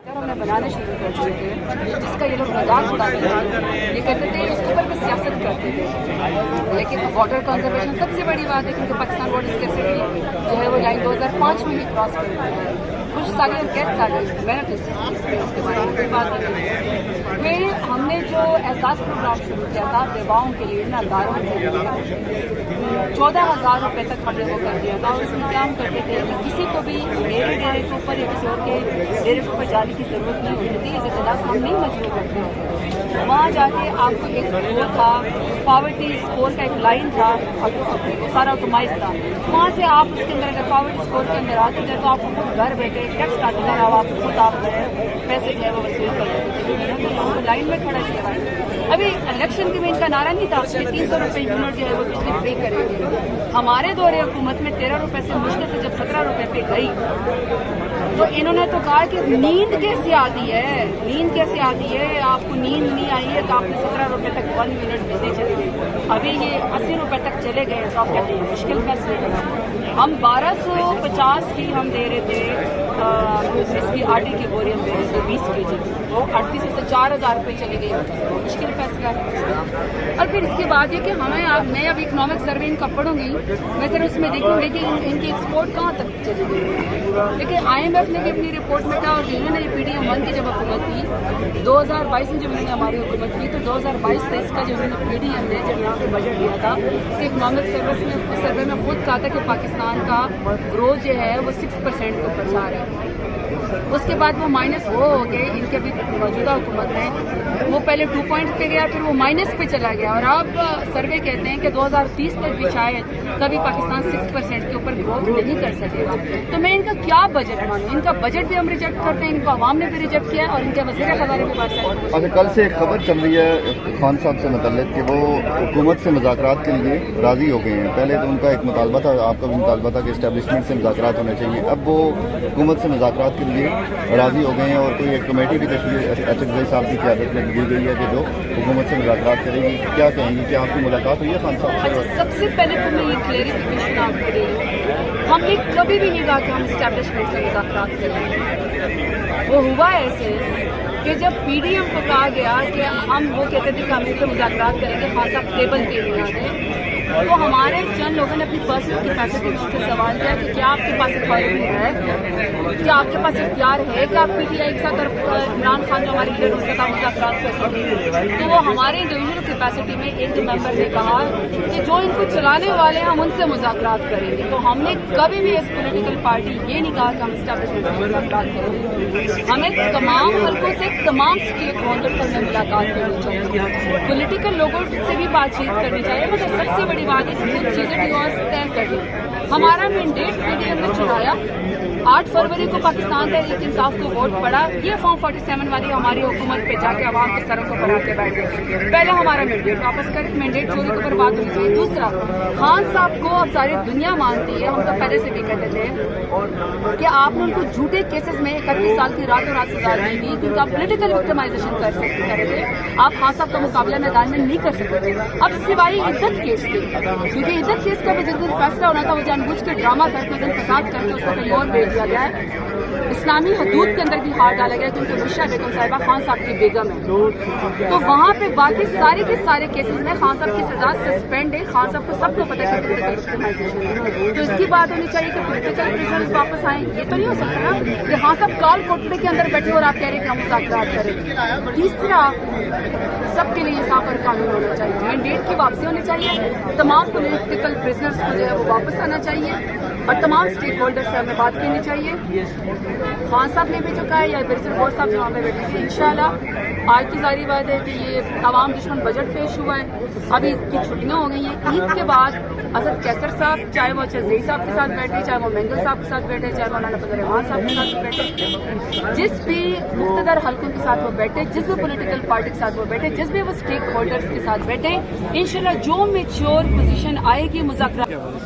हमने बनाने शुरू कर दिए थे, जिसका ये लोग मजाक उड़ाते थे, ये कहते थे इसके ऊपर भी सियासत करते थे। लेकिन वाटर कंजर्वेशन सबसे बड़ी बात है, क्योंकि पाकिस्तान वाटर स्कैर्सिटी जो है वो लाइन 2005 में ही क्रॉस कर दी है। कुछ साल कैद साल मैंने तो इसके बारे में कोई बात नहीं। फिर हमने जो एहसास प्रोग्राम शुरू किया था बेवाओं के लिए, नादारों के लिए, 14,000 रुपये तक हमने वो कर दिया था। और इसमें क्या हम करते थे कि किसी को भी मेरे डेरे के ऊपर या किसी और के डेरे के ऊपर जाने की ज़रूरत नहीं होती थी। इस इख्तिलाफ हम नहीं मजबूर करते थे। वहाँ जाके आपको एक वो था, पॉवर्टी स्कोर का एक लाइन था, सारा ऑटोमाइज था। वहाँ से आप उसके अंदर अगर पॉवर्टी स्कोर के अंदर आते थे तो आपको खुद घर बैठे टैक्स काटने का आप खुद आप पैसे जो है वो वसूल कर लेते थे। तो लोगों को लाइन में खड़ा किया। अभी इलेक्शन के में इनका नारा नहीं था कि 300 रुपये यूनिट जो है वो बिजली फ्री करेंगे। हमारे दौरे हुकूमत में 13 रुपये से मुश्किल से जब 17 रुपये पे गई तो इन्होंने तो कहा कि नींद कैसे आती है, नींद कैसे आती है, आपको नींद नहीं आई है तो आपने 17 रुपये तक 1 यूनिट बिजली चली गई। अभी ये 80 रुपये तक चले गए तो आप कहते हैं मुश्किल फैसले। हम 1250 की हम दे रहे थे इसकी आटे की बोरी हम दे रहे थे 20 kg, वो 38 से 4,000 रुपये चले गए। मुश्किल फैसला है। और फिर इसके बाद ये कि मैं अब इकनॉमिक सर्वे इनका पढ़ूंगी, मैं फिर उसमें देखूंगी कि इनकी एक्सपोर्ट कहाँ तक चली गई। लेकिन IMF ने भी अपनी रिपोर्ट में कहा, और इन्होंने PDM-1 की जब हुकूमत की 2022 में जब इन्होंने हमारी हुकूमत की तो 2022-23 का जो इन्होंने PDM ने जब यहाँ पे बजट दिया था उसके इकनॉमिक सर्वे में खुद कहा था कि पाकिस्तान का ग्रोथ जो है वो 6% के ऊपर जा रहा है। उसके बाद वो माइनस हो गए, इनके अभी मौजूदा हुकूमत में वो पहले 2 पॉइंट पे गया, फिर वो माइनस पे चला गया। और अब सर्वे कहते हैं कि 2030 तक भी शायद कभी पाकिस्तान 6% के ऊपर ग्रोथ नहीं कर सकेगा। तो मैं इनका क्या बजट मानूं? इनका बजट भी हम रिजेक्ट करते हैं, इनको आवाम ने भी रिजेक्ट किया और इनके वज़ीर ख़ज़ाने भी बात। अच्छा, कल से एक खबर चल रही है खान साहब से मतलब कि वो हुकूमत से मुज़ाकरात के लिए राज़ी हो गए हैं। पहले तो उनका एक मुतालबा था, आपका भी मुतालबा था कि इस्टेब्लिशमेंट से मुज़ाकरात होने चाहिए। अब वो हुकूमत से मुज़ाकरात के लिए राज़ी हो गए हैं और कोई एक कमेटी भी तशकील HFJ साहब की क़यादत में दी गई है कि जो हुकूमत से मुज़ाकरात करेगी। क्या कहेंगी कि आपकी मुलाकात हुई है खान साहब से? सबसे पहले तो मैं ये क्लेरिफिकेशन आपको दे रही हूँ, हमने कभी भी नहीं कहा कि हम इस्टेब्लिशमेंट से मुज़ाकरात करेंगे। वो हुआ ऐसे कि जब PDM को कहा गया कि हम वो कहते थे कि हम इनसे मुज़ाकरात करेंगे, खास साहब टेबल पे नहीं आ गए, तो हमारे चंद लोगों ने अपनी पर्सनल कैपेसिटी में उनसे सवाल किया कि क्या आपके पास अथॉरिटी है, क्या आपके पास इख्तियार है कि आप PTI के साथ और इमरान खान जो हमारे लीडर उसके साथ मुज़ाकरात कर सकें। तो वो हमारे इंडिविजुअल कैपेसिटी में एक दो मेंबर ने कहा कि जो इनको चलाने वाले हैं हम उनसे मुज़ाकरात करेंगे। तो हमने कभी भी इस पॉलिटिकल पार्टी ये नहीं कहा कि हम इस्टेब्लिशमेंट से मुज़ाकरात करेंगे। हमें तमाम हल्कों से तमाम स्टेक होल्डर से हमें मुलाकात करनी चाहिए, पॉलिटिकल लोगों से भी बातचीत करनी चाहिए। मतलब सबसे बड़ी बात है कि कुछ चीज़ें डिवोर्स तय करनी। हमारा मैंडेट PDM ने चुराया, 8 फरवरी को पाकिस्तान तहरीक इंसाफ को वोट पड़ा, ये फॉर्म 47 वाली हमारी हुकूमत पे जाके आवाम के सरों को बढ़ा के बैठ गए। पहले हमारा मैंडेट वापस करें, मैंडेट चोरी को बर्बाद होनी चाहिए। दूसरा, खान साहब को अब सारी दुनिया मानती है, हम तो पहले से भी कहते थे कि आपने उनको झूठे केसेस में 31 साल की रातों रात सजा दी थी, क्योंकि आप पोलिटिकल विक्टिमाइजेशन कर रहे थे। आप खान साहब का मुकाबला मैदान में नहीं कर सकते थे। अब सिवाय इद्दत केस के, क्योंकि इद्दत केस का भी जिस दिन फैसला होना था वो जानबूझ के ड्रामा करके उस दिन फसाद करके उसको कहीं और भेज दिया गया है। इस्लामी हदूद के अंदर भी हाथ डाला गया क्योंकि बुशरा बेगम साहिबा खान साहब की बेगम है। तो वहाँ पे बाकी सारे के सारे केसेस में खान साहब की सजा सस्पेंड है। खान साहब को सबको पता है कि पोलिटिकल विक्टिमाइजेशन है, तो इसकी बात होनी चाहिए कि पोलिटिकल प्रिजनर्स वापस आए। ये तो नहीं हो सकता ना कि खान साहब काल कोठरी के अंदर बैठे और आप कह रहे हैं कि हम मुज़ाकरात करें। तीसरा, सबके लिए इंसाफ और कानून होना चाहिए, मैंडेट की वापसी होनी चाहिए, तमाम पोलिटिकल प्रिजनर्स को जो है वो वापस आना चाहिए और तमाम स्टेक होल्डर से हमें बात करनी चाहिए। खान साहब ने भी चुका है या बैरिस्टर गौर साहब जो वहाँ पे बैठे थे। इंशाल्लाह आज की सारी बात है कि ये आवाम दुश्मन बजट पेश हुआ है, अभी की छुट्टियाँ हो गई हैं। ईद के बाद असद कैसर साहब चाहे वो चरजई साहब के साथ बैठे, चाहे वो मेंगल साहब के साथ बैठे, चाहे मौलाना फजल रहमान साहब के साथ बैठे, जिस भी मुख्तदर हल्कों के साथ वो बैठे, जिस भी पॉलिटिकल पार्टी के साथ वो बैठे, जिस भी वो स्टेक होल्डर्स के साथ बैठे, इंशाल्लाह जो मेच्योर पोजीशन आएगी मुज़ाकरा।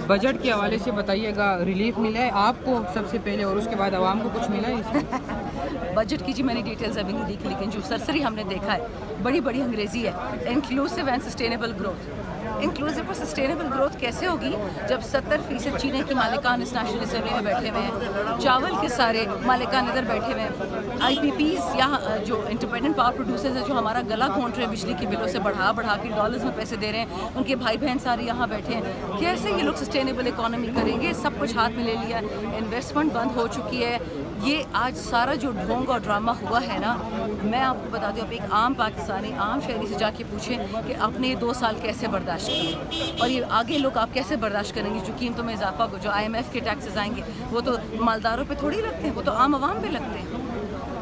बजट के हवाले से बताइएगा, रिलीफ मिला है आपको सबसे पहले और उसके बाद आवाम को कुछ मिला है इसमें? बजट की जी मैंने डिटेल्स अभी नहीं देखी, लेकिन जो सरसरी हमने देखा है बड़ी बड़ी अंग्रेजी है, inclusive and sustainable growth. Inclusive اور سسٹینیبل گروتھ کیسے ہوگی جب 70% چینے کی مالکان اس نیشنل اسمبلی میں بیٹھے ہوئے ہیں, چاول کے سارے مالکان ادھر بیٹھے ہوئے ہیں, آئی پی پیز یا جو انڈیپینڈنٹ پاور پروڈیوسرز ہیں جو ہمارا گلا گھونٹ رہے ہیں بجلی کے بلوں سے بڑھا کے ڈالرز میں پیسے دے رہے ہیں, ان کے بھائی بہن سارے یہاں بیٹھے ہیں. کیسے یہ لوگ سسٹینیبل اکانومی کریں گے؟ سب کچھ ہاتھ میں لے لیا, انویسٹمنٹ بند ہو چکی ہے. یہ آج سارا جو ڈھونگ اور ڈرامہ ہوا ہے نا, میں آپ کو بتا دوں, اب ایک عام پاکستانی عام شہری سے جا کے پوچھیں کہ آپ نے 2 سال کیسے برداشت کیے, اور یہ آگے لوگ آپ کیسے برداشت کریں گے جو قیمتوں میں اضافہ ہو, جو IMF کے ٹیکسز آئیں گے وہ تو مالداروں پہ تھوڑی لگتے ہیں, وہ تو عام عوام پہ لگتے ہیں.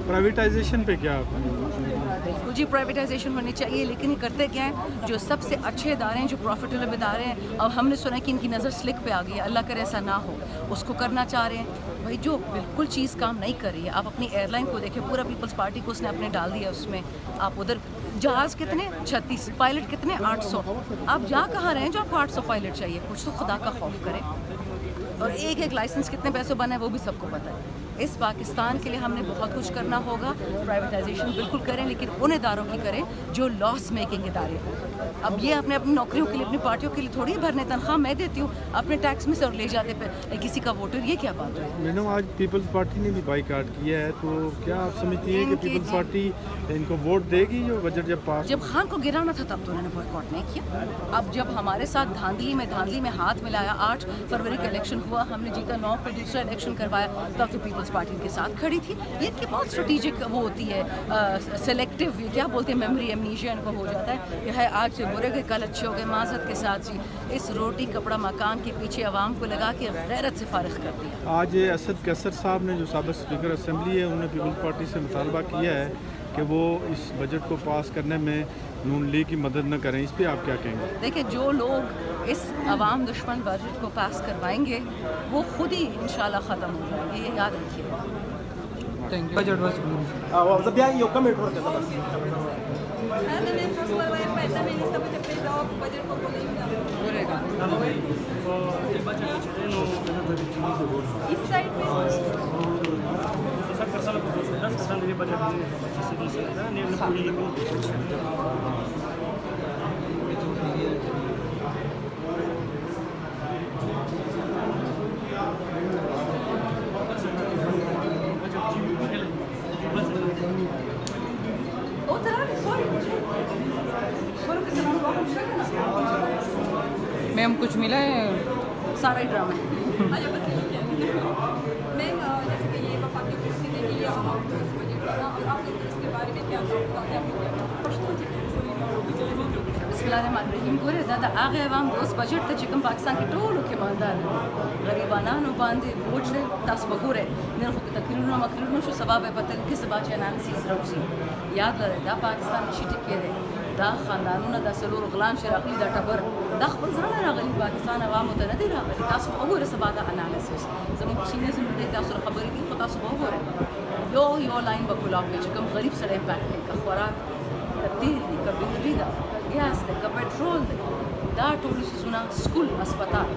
پرائیویٹائزیشن پہ کیا بالکل جی پرائیویٹائزیشن ہونی چاہیے, لیکن یہ کرتے کیا ہیں, جو سب سے اچھے ادارے ہیں, جو پروفیٹیبل ادارے ہیں, اب ہم نے سنا کہ ان کی نظر سلک پہ آ گئی ہے, اللہ کرے ایسا نہ ہو, اس کو کرنا چاہ رہے ہیں. بھائی جو بالکل چیز کام نہیں کر رہی ہے, آپ اپنی ایئر لائن کو دیکھیں, پورا پیپلز پارٹی کو اس نے اپنے ڈال دیا اس میں. آپ ادھر جہاز کتنے 36, پائلٹ کتنے 800, آپ جا کہاں رہے ہیں جو آپ کو 800 پائلٹ چاہیے؟ کچھ تو خدا کا خوف کریں. اور ایک لائسنس کتنے پیسوں بنا ہے وہ بھی سب کو پتہ ہے. اس پاکستان کے لیے ہم نے بہت کچھ کرنا ہوگا. پرائیویٹائزیشن بالکل کریں, لیکن ان اداروں کی کریں جو لاس میکنگ ادارے ہوں. اب یہ اپنے اپنی نوکریوں کے لیے, اپنی پارٹیوں کے لیے تھوڑی بھرنے, تنخواہ میں دیتی ہوں, اپنے ٹیکس میں سے اور لے جاتے پہ کسی کا ووٹر, یہ کیا بات ہے؟ میڈم آج پیپلز پارٹی نے بھی بائیکاٹ کیا ہے, تو کیا آپ سمجھتی ہیں کہ پیپلز پارٹی ان کو ووٹ دے گی جو بجٹ جب پاس؟ جب خان کو گرانا تھا تب تو انہوں نے بائیکاٹ نہیں کیا. اب جب ہمارے ساتھ دھاندلی میں ہاتھ ملایا, 8 فروری کا الیکشن ہوا, ہم نے جیتا, 9 پہ دوسرا الیکشن کروایا, تب تو پیپلز پارٹی کے ساتھ کھڑی تھی. یہ ان کی بہت اسٹریٹجک وہ ہوتی ہے, سلیکٹیو, کیا بولتے ہیں, میموری ایمنیشیا ان کو ہو جاتا ہے کہ ہے آج سے برے گئے کل اچھے ہو گئے. معذرت کے ساتھ جی, اس روٹی کپڑا مکان کے پیچھے عوام کو لگا کے غیرت سے فارغ کر دیا. آج اسد قیصر صاحب نے, جو سابق اسپیکر اسمبلی ہے, انہوں نے پیپلز پارٹی سے مطالبہ کیا ہے کہ وہ اس بجٹ کو پاس کرنے میں نون لیگ کی مدد نہ کریں. اس پہ آپ کیا کہیں گے؟ دیکھیں, جو لوگ اس عوام دشمن بجٹ کو پاس کروائیں گے وہ خود ہی انشاءاللہ ختم ہو جائیں گے, یہ یاد رکھیے. بجٹ بس میم کچھ ملا ہے؟ سارا ہی ڈرامہ ہے. میم جیسے کہ یہ وفاقی کرسی دے گی عوام کو اس بجٹ کا, اور آپ لوگ اس کے بارے میں کیا بسم الله الرحمن الرحیم. ګوره دا د هغه عوام د اوس بجټ ته چې کوم پاکستان کې ټولو کې مالدار غریبانانو باندې بوج دی. تاسو به ګورئ نن خو تقریرونه مقررونه شو, سبا به پته لګي, سبا چې انالیسیس راوځي. یاد لرئ دا پاکستان نشي ټیکې دی, دا خاندانونه, دا څلور غلام چې راغلي, دا ټبر, دا خپل زړه نه راغلي, پاکستان عوامو ته نه دی راغلي. تاسو به وګورئ سبا دا انالیسیس. زموږ سینیزم دی, تاسو سره خبرې دي, خو تاسو به وګورئ یو لاین به کولاو کوي چې کوم غریب سړی امپیکټ کوي, که خوراک, که تیل دی, که بجلی ده, گیس دی, که پټرول دی, دا ټول څیزونه, سکول, اسپتال,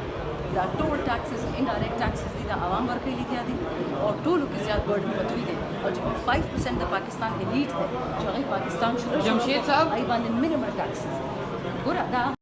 دا ټول ټیکسز, انډایرکټ ټیکسز دي, دا عوام ورکوي لګیا دي, او ټولو کې زیات برډن پتوي دی. او چې 5% د پاکستان الیټ دی چې هغوی پاکستان شروع جمشید صاحب هغوی باندې مینیمم ټیکسز دي. ګوره دا